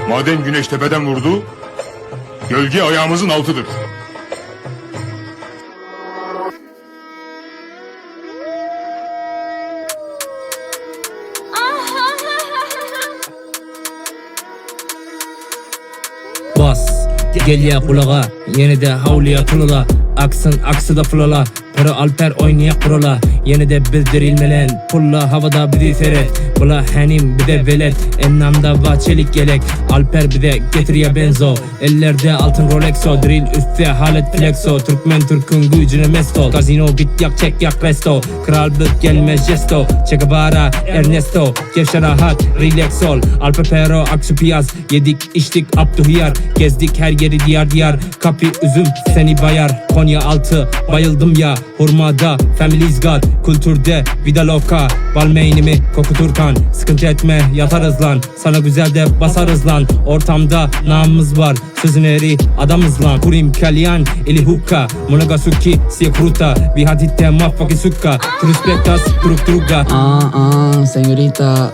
Maden güneş tepeden vurdu, gölge ayağımızın altıdır. Bas, gel ya kulağa, yine de havluya tulula. Aksın aksı da fulala, para alper oynayak prola. Yine de bildirilmelen, pulla havada bizi seyret. Bula henim bir de velet, ennamda bahçelik gelek. Alper bir de getir ya benzo, ellerde altın Rolexo. Drill üstte halet flexo, Türkmen Türk'ün gücüne mesto. Gazino bit yak çek yak resto, krallık gelmez gesto. Che Guevara Ernesto, gevşe rahat relax ol. Alper Pero aksu piyaz, yedik içtik Abdühiyar. Gezdik her yeri diyar diyar, kapi üzüm seni bayar. Konya altı bayıldım ya, hurmada Family's God. Kültürde vida loca, balmeynimi kokuturkan. Sıkıntı etme yatarız lan, sana güzel de basarız lan. Ortamda namımız var, sözün eri adamız lan. Kurim kalyan ili hukka, monogasuki siekruta. Vi haditte mafaki sukka, truspektas truk truga. Señorita,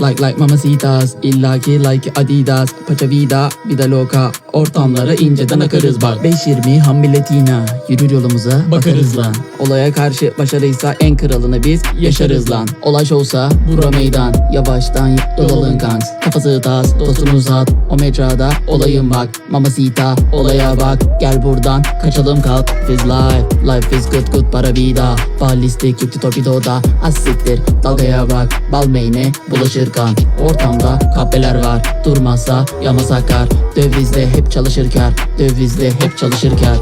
like mamacitas. İllaki like Adidas, paça vida loca. Ortamlara inceden akarız bak. 5.20 hambiletina, yürür yolumuza bakarız lan. Olaya karşı başarıysa en kralını biz yaşarız lan. Olaş olsa bura meydan, yavaştan dolalın kanks. Kafası tas, dostunu uzat, o mecrada olayım bak. Mamacita, olaya bak, gel buradan kaçalım kalk. Biz life is good para vida. Ballistik yüklü torpidoda, az siktir dalgaya bak. Balmeyne bulaşır kan, ortamda kahpeler var. Durmazsa yama sakar, dövizde hep çalışır kar. Dövizde hep çalışır kar.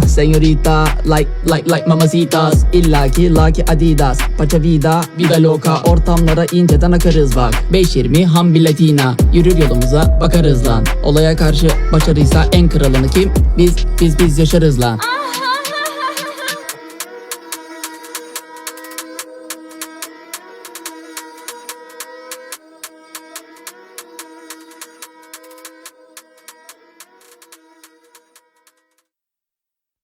Señorita, like mamacitas. İllaki like Adidas, paça vida loca. Ortamlara inceden akarız bak. 5.20 hambiletina, yürür yolumuza bakarız lan. Olaya karşı başarıysa en kralını kim? Biz yaşarız lan.